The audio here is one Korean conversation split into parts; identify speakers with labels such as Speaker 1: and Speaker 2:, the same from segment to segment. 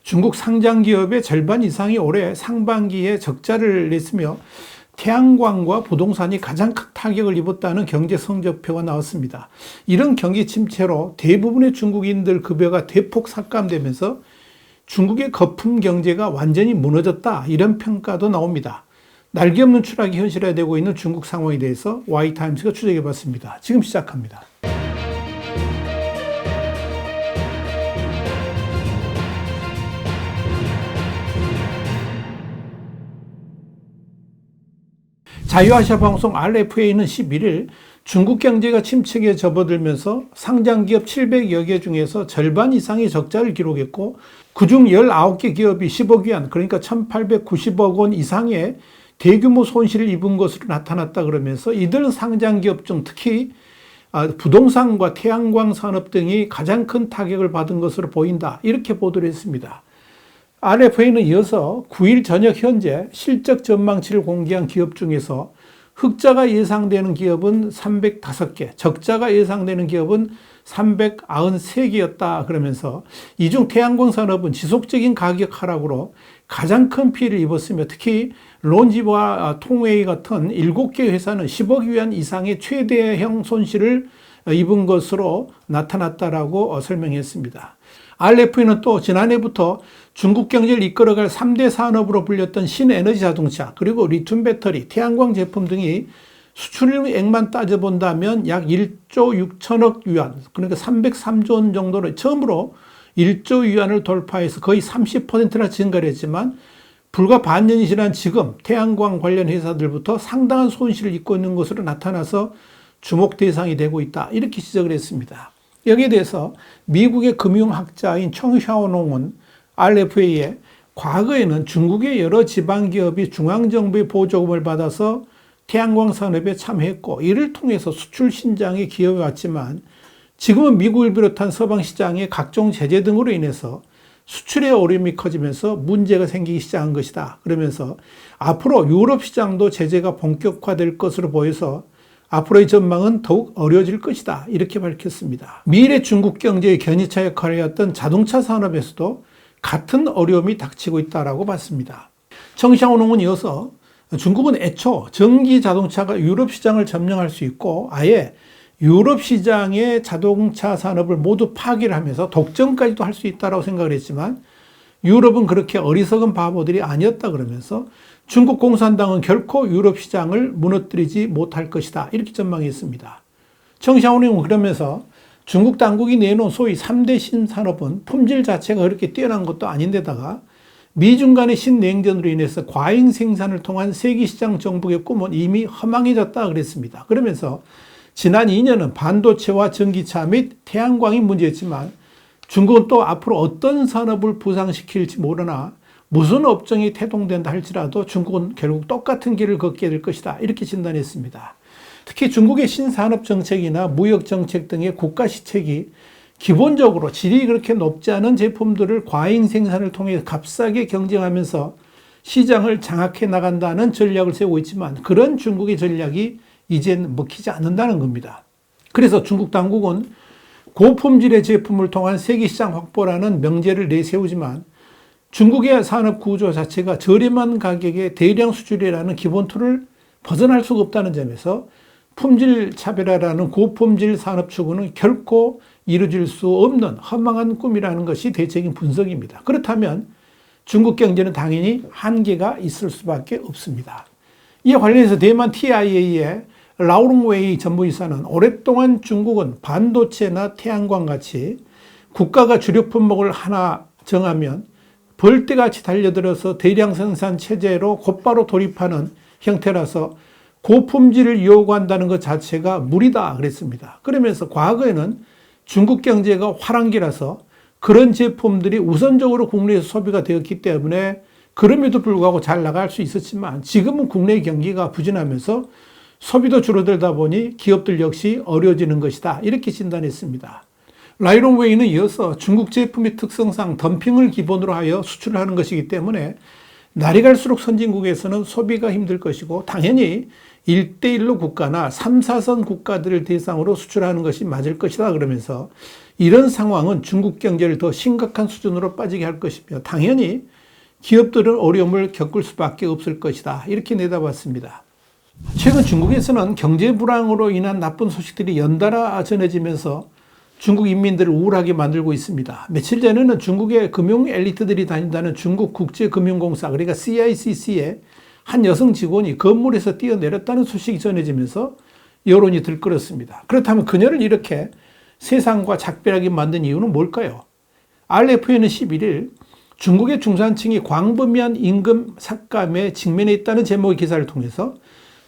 Speaker 1: 중국 상장 기업의 절반 이상이 올해 상반기에 적자를 냈으며 태양광과 부동산이 가장 큰 타격을 입었다는 경제 성적표가 나왔습니다. 이런 경기 침체로 대부분의 중국인들 급여가 대폭 삭감되면서 중국의 거품 경제가 완전히 무너졌다, 이런 평가도 나옵니다. 날개 없는 추락이 현실화되고 있는 중국 상황에 대해서 Y타임스가 추적해 봤습니다. 지금 시작합니다. 자유아시아 방송 RFA는 11일 중국 경제가 침체기에 접어들면서 상장기업 700여 개 중에서 절반 이상이 적자를 기록했고, 그중 19개 기업이 10억 위안, 그러니까 1890억 원 이상의 대규모 손실을 입은 것으로 나타났다 그러면서 이들 상장기업 중 특히 부동산과 태양광 산업 등이 가장 큰 타격을 받은 것으로 보인다, 이렇게 보도를 했습니다. RFA는 이어서 9일 저녁 현재 실적 전망치를 공개한 기업 중에서 흑자가 예상되는 기업은 305개, 적자가 예상되는 기업은 393개였다 그러면서 이 중 태양광 산업은 지속적인 가격 하락으로 가장 큰 피해를 입었으며, 특히 론지와 통웨이 같은 7개 회사는 10억 위안 이상의 최대형 손실을 입은 것으로 나타났다라고 설명했습니다. RFA는 또 지난해부터 중국 경제를 이끌어갈 3대 산업으로 불렸던 신에너지 자동차, 그리고 리튬 배터리, 태양광 제품 등이 수출액만 따져본다면 약 1조 6천억 위안, 그러니까 303조 원 정도로 처음으로 1조 위안을 돌파해서 거의 30%나 증가를 했지만, 불과 반년이 지난 지금 태양광 관련 회사들부터 상당한 손실을 입고 있는 것으로 나타나서 주목 대상이 되고 있다, 이렇게 지적을 했습니다. 여기에 대해서 미국의 금융학자인 청샤오농은 RFA에 과거에는 중국의 여러 지방기업이 중앙정부의 보조금을 받아서 태양광 산업에 참여했고 이를 통해서 수출 신장에 기여해왔지만, 지금은 미국을 비롯한 서방시장의 각종 제재 등으로 인해서 수출의 어려움이 커지면서 문제가 생기기 시작한 것이다 그러면서 앞으로 유럽 시장도 제재가 본격화될 것으로 보여서 앞으로의 전망은 더욱 어려워질 것이다, 이렇게 밝혔습니다. 미래 중국 경제의 견인차 역할을 해왔던 자동차 산업에서도 같은 어려움이 닥치고 있다고 봤습니다. 청샤오농은 이어서 중국은 애초 전기 자동차가 유럽 시장을 점령할 수 있고 아예 유럽 시장의 자동차 산업을 모두 파괴를 하면서 독점까지도 할 수 있다고 생각을 했지만, 유럽은 그렇게 어리석은 바보들이 아니었다 그러면서 중국 공산당은 결코 유럽 시장을 무너뜨리지 못할 것이다, 이렇게 전망했습니다. 청샤오농은 그러면서 중국 당국이 내놓은 소위 3대 신산업은 품질 자체가 그렇게 뛰어난 것도 아닌데다가 미중 간의 신냉전으로 인해서 과잉 생산을 통한 세계시장 정복의 꿈은 이미 허망해졌다 그랬습니다. 그러면서 지난 2년은 반도체와 전기차 및 태양광이 문제였지만, 중국은 또 앞으로 어떤 산업을 부상시킬지 모르나 무슨 업종이 태동된다 할지라도 중국은 결국 똑같은 길을 걷게 될 것이다, 이렇게 진단했습니다. 특히 중국의 신산업 정책이나 무역 정책 등의 국가 시책이 기본적으로 질이 그렇게 높지 않은 제품들을 과잉 생산을 통해 값싸게 경쟁하면서 시장을 장악해 나간다는 전략을 세우고 있지만, 그런 중국의 전략이 이젠 먹히지 않는다는 겁니다. 그래서 중국 당국은 고품질의 제품을 통한 세계시장 확보라는 명제를 내세우지만, 중국의 산업 구조 자체가 저렴한 가격의 대량 수출이라는 기본 틀을 벗어날 수가 없다는 점에서 품질 차별화라는 고품질 산업 추구는 결코 이루어질 수 없는 허망한 꿈이라는 것이 대체적인 분석입니다. 그렇다면 중국 경제는 당연히 한계가 있을 수밖에 없습니다. 이에 관련해서 대만 TIA의 라오롱웨이 전무이사는 오랫동안 중국은 반도체나 태양광 같이 국가가 주력 품목을 하나 정하면 벌떼같이 달려들어서 대량 생산 체제로 곧바로 돌입하는 형태라서 고품질을 요구한다는 것 자체가 무리다 그랬습니다. 그러면서 과거에는 중국 경제가 화랑기라서 그런 제품들이 우선적으로 국내에서 소비가 되었기 때문에 그럼에도 불구하고 잘 나갈 수 있었지만, 지금은 국내 경기가 부진하면서 소비도 줄어들다 보니 기업들 역시 어려워지는 것이다, 이렇게 진단했습니다. 라이롱웨이는 이어서 중국 제품의 특성상 덤핑을 기본으로 하여 수출을 하는 것이기 때문에 날이 갈수록 선진국에서는 소비가 힘들 것이고, 당연히 1대1로 국가나 3, 4선 국가들을 대상으로 수출하는 것이 맞을 것이다 그러면서 이런 상황은 중국 경제를 더 심각한 수준으로 빠지게 할 것이며 당연히 기업들은 어려움을 겪을 수밖에 없을 것이다. 이렇게 내다봤습니다. 최근 중국에서는 경제 불황으로 인한 나쁜 소식들이 연달아 전해지면서 중국 인민들을 우울하게 만들고 있습니다. 며칠 전에는 중국의 금융 엘리트들이 다닌다는 중국 국제금융공사, 그러니까 CICC의 한 여성 직원이 건물에서 뛰어내렸다는 소식이 전해지면서 여론이 들끓었습니다. 그렇다면 그녀를 이렇게 세상과 작별하게 만든 이유는 뭘까요? RFA는 11일 중국의 중산층이 광범위한 임금 삭감에 직면해 있다는 제목의 기사를 통해서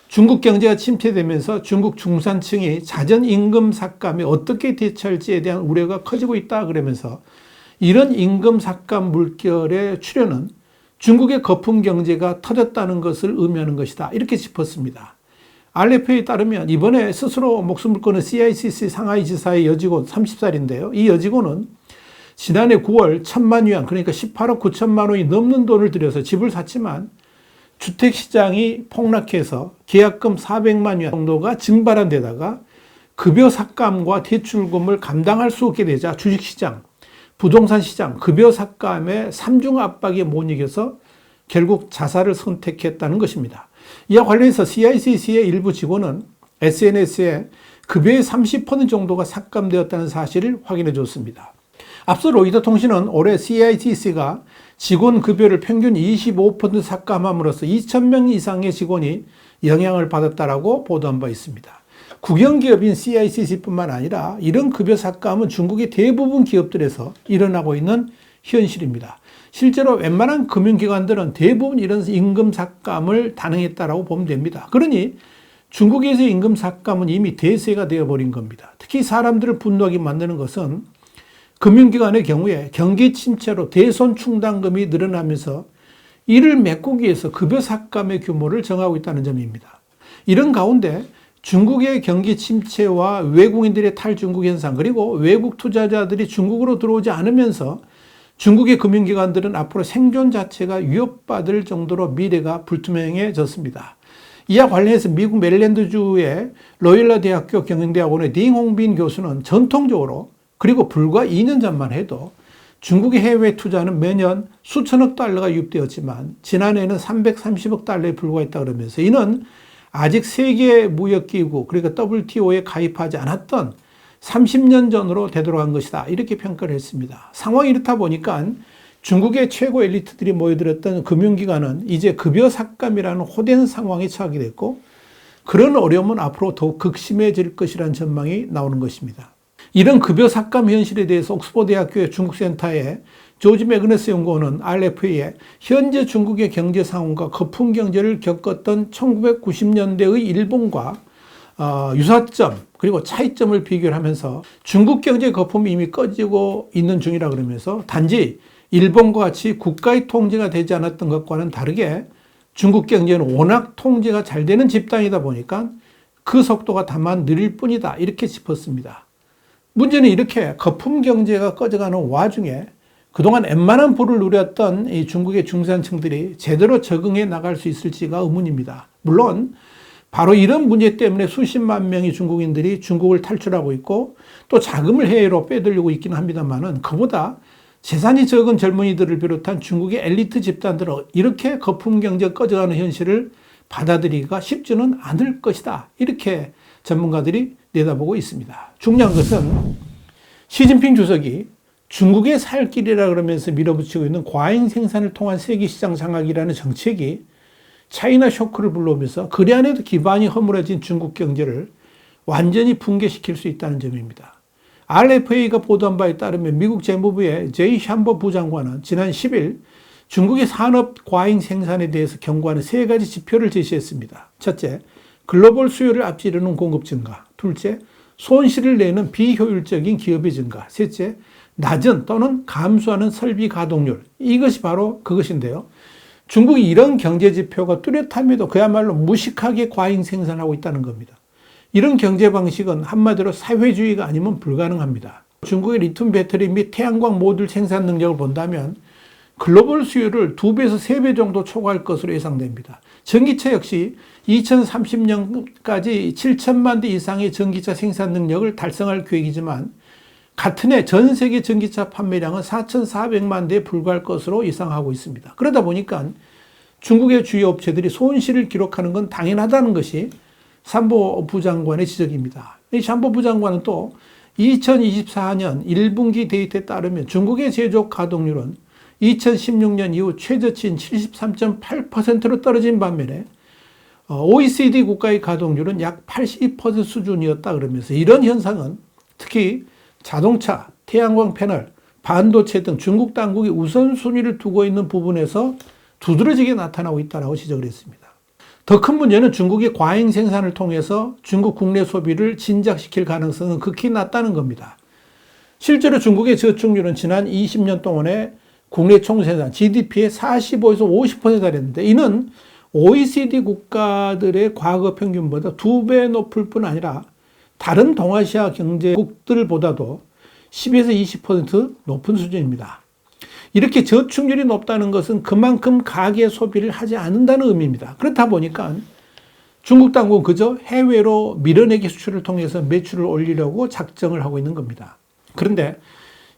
Speaker 1: 중국 경제가 침체되면서 중국 중산층이 잦은 임금 삭감에 어떻게 대처할지에 대한 우려가 커지고 있다 그러면서 이런 임금 삭감 물결의 출현은 중국의 거품 경제가 터졌다는 것을 의미하는 것이다. 이렇게 짚었습니다. RFA에 따르면 이번에 스스로 목숨을 끊은 CICC 상하이 지사의 여직원 30살인데요. 이 여직원은 지난해 9월 1,000만 위안, 그러니까 18억 9천만 원이 넘는 돈을 들여서 집을 샀지만 주택시장이 폭락해서 계약금 400만 위안 정도가 증발한 데다가 급여 삭감과 대출금을 감당할 수 없게 되자 주식시장, 부동산 시장, 급여 삭감의 삼중 압박에 못 이겨서 결국 자살을 선택했다는 것입니다. 이와 관련해서 CICC의 일부 직원은 SNS에 급여의 30% 정도가 삭감되었다는 사실을 확인해 줬습니다. 앞서 로이터 통신은 올해 CICC가 직원 급여를 평균 25% 삭감함으로써 2,000명 이상의 직원이 영향을 받았다라고 보도한 바 있습니다. 국영기업인 CICC뿐만 아니라 이런 급여 삭감은 중국의 대부분 기업들에서 일어나고 있는 현실입니다. 실제로 웬만한 금융기관들은 대부분 이런 임금 삭감을 단행했다라고 보면 됩니다. 그러니 중국에서의 임금 삭감은 이미 대세가 되어버린 겁니다. 특히 사람들을 분노하게 만드는 것은 금융기관의 경우에 경기 침체로 대손 충당금이 늘어나면서 이를 메꾸기 위해서 급여 삭감의 규모를 정하고 있다는 점입니다. 이런 가운데 중국의 경기 침체와 외국인들의 탈중국 현상, 그리고 외국 투자자들이 중국으로 들어오지 않으면서 중국의 금융기관들은 앞으로 생존 자체가 위협받을 정도로 미래가 불투명해졌습니다. 이와 관련해서 미국 메릴랜드주의 로일라 대학교 경영대학원의 딩홍빈 교수는 전통적으로 그리고 불과 2년 전만 해도 중국의 해외 투자는 매년 수천억 달러가 유입되었지만 지난해에는 330억 달러에 불과했다 그러면서 이는 아직 세계무역기구 그러니까 WTO에 가입하지 않았던 30년 전으로 되돌아간 것이다. 이렇게 평가를 했습니다. 상황이 이렇다 보니까 중국의 최고 엘리트들이 모여들었던 금융기관은 이제 급여 삭감이라는 호된 상황에 처하게 됐고 그런 어려움은 앞으로 더욱 극심해질 것이라는 전망이 나오는 것입니다. 이런 급여 삭감 현실에 대해서 옥스퍼드 대학교의 중국센터의 조지 매그너스 연구원은 RFA에 현재 중국의 경제 상황과 거품 경제를 겪었던 1990년대의 일본과 유사점 그리고 차이점을 비교를 하면서 중국 경제 거품이 이미 꺼지고 있는 중이라 그러면서 단지 일본과 같이 국가의 통제가 되지 않았던 것과는 다르게 중국 경제는 워낙 통제가 잘 되는 집단이다 보니까 그 속도가 다만 느릴 뿐이다. 이렇게 짚었습니다. 문제는 이렇게 거품 경제가 꺼져가는 와중에 그동안 웬만한 부를 누렸던 이 중국의 중산층들이 제대로 적응해 나갈 수 있을지가 의문입니다. 물론 바로 이런 문제 때문에 수십만 명의 중국인들이 중국을 탈출하고 있고 또 자금을 해외로 빼들려고 있기는 합니다만은 그보다 재산이 적은 젊은이들을 비롯한 중국의 엘리트 집단들은 이렇게 거품 경제가 꺼져가는 현실을 받아들이기가 쉽지는 않을 것이다. 이렇게 전문가들이 내다보고 있습니다. 중요한 것은 시진핑 주석이 중국의 살 길이라 그러면서 밀어붙이고 있는 과잉 생산을 통한 세계시장 장악이라는 정책이 차이나 쇼크를 불러오면서 그리 안에도 기반이 허물어진 중국 경제를 완전히 붕괴시킬 수 있다는 점입니다. RFA가 보도한 바에 따르면 미국 재무부의 제이 샴버 부장관은 지난 10일 중국의 산업 과잉 생산에 대해서 경고하는 3가지 지표를 제시했습니다. 첫째, 글로벌 수요를 앞지르는 공급 증가. 둘째, 손실을 내는 비효율적인 기업의 증가. 셋째, 낮은 또는 감소하는 설비 가동률. 이것이 바로 그것인데요. 중국이 이런 경제 지표가 뚜렷함에도 그야말로 무식하게 과잉 생산하고 있다는 겁니다. 이런 경제 방식은 한마디로 사회주의가 아니면 불가능합니다. 중국의 리튬 배터리 및 태양광 모듈 생산 능력을 본다면 글로벌 수요를 2배에서 3배 정도 초과할 것으로 예상됩니다. 전기차 역시 2030년까지 7천만 대 이상의 전기차 생산 능력을 달성할 계획이지만 같은 해 전 세계 전기차 판매량은 4,400만 대에 불과할 것으로 예상하고 있습니다. 그러다 보니까 중국의 주요 업체들이 손실을 기록하는 건 당연하다는 것이 샴보 부장관의 지적입니다. 이 샴보 부장관은 또 2024년 1분기 데이터에 따르면 중국의 제조업 가동률은 2016년 이후 최저치인 73.8%로 떨어진 반면에 OECD 국가의 가동률은 약 80% 수준이었다 그러면서 이런 현상은 특히 자동차, 태양광 패널, 반도체 등 중국 당국이 우선순위를 두고 있는 부분에서 두드러지게 나타나고 있다고 지적을 했습니다. 더 큰 문제는 중국의 과잉 생산을 통해서 중국 국내 소비를 진작시킬 가능성은 극히 낮다는 겁니다. 실제로 중국의 저축률은 지난 20년 동안에 국내 총생산 GDP의 45에서 50%가 됐는데 이는 OECD 국가들의 과거 평균보다 2배 높을 뿐 아니라 다른 동아시아 경제국들보다도 10에서 20% 높은 수준입니다. 이렇게 저축률이 높다는 것은 그만큼 가계 소비를 하지 않는다는 의미입니다. 그렇다 보니까 중국 당국은 그저 해외로 밀어내기 수출을 통해서 매출을 올리려고 작정을 하고 있는 겁니다. 그런데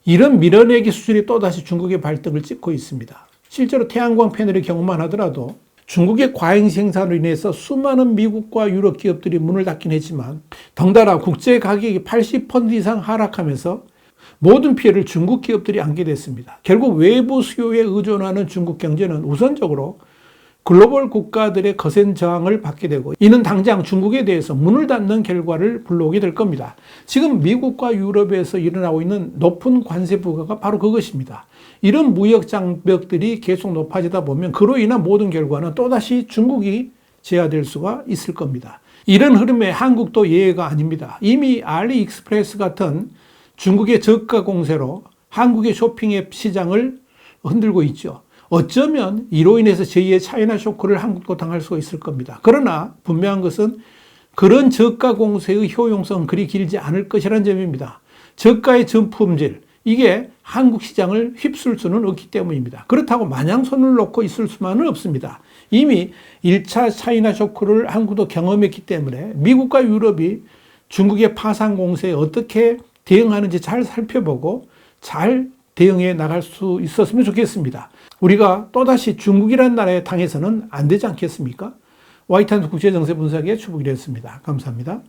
Speaker 1: 이런 밀어내기 수출이 또다시 중국의 발등을 찍고 있습니다. 실제로 태양광 패널의 경우만 하더라도 중국의 과잉 생산으로 인해서 수많은 미국과 유럽 기업들이 문을 닫긴 했지만 덩달아 국제 가격이 80% 이상 하락하면서 모든 피해를 중국 기업들이 안게 됐습니다. 결국 외부 수요에 의존하는 중국 경제는 우선적으로 글로벌 국가들의 거센 저항을 받게 되고 이는 당장 중국에 대해서 문을 닫는 결과를 불러오게 될 겁니다. 지금 미국과 유럽에서 일어나고 있는 높은 관세 부과가 바로 그것입니다. 이런 무역 장벽들이 계속 높아지다 보면 그로 인한 모든 결과는 또다시 중국이 제어될 수가 있을 겁니다. 이런 흐름에 한국도 예외가 아닙니다. 이미 알리익스프레스 같은 중국의 저가 공세로 한국의 쇼핑앱 시장을 흔들고 있죠. 어쩌면 이로 인해서 제2의 차이나 쇼크를 한국도 당할 수가 있을 겁니다. 그러나 분명한 것은 그런 저가 공세의 효용성은 그리 길지 않을 것이라는 점입니다. 저가의 전품질, 이게 한국 시장을 휩쓸 수는 없기 때문입니다. 그렇다고 마냥 손을 놓고 있을 수만은 없습니다. 이미 1차 차이나 쇼크를 한국도 경험했기 때문에 미국과 유럽이 중국의 파상 공세에 어떻게 대응하는지 잘 살펴보고 잘 대응해 나갈 수 있었으면 좋겠습니다. 우리가 또다시 중국이라는 나라에 당해서는 안 되지 않겠습니까? 와이탄스 국제정세 분석의 추복이었습니다. 감사합니다.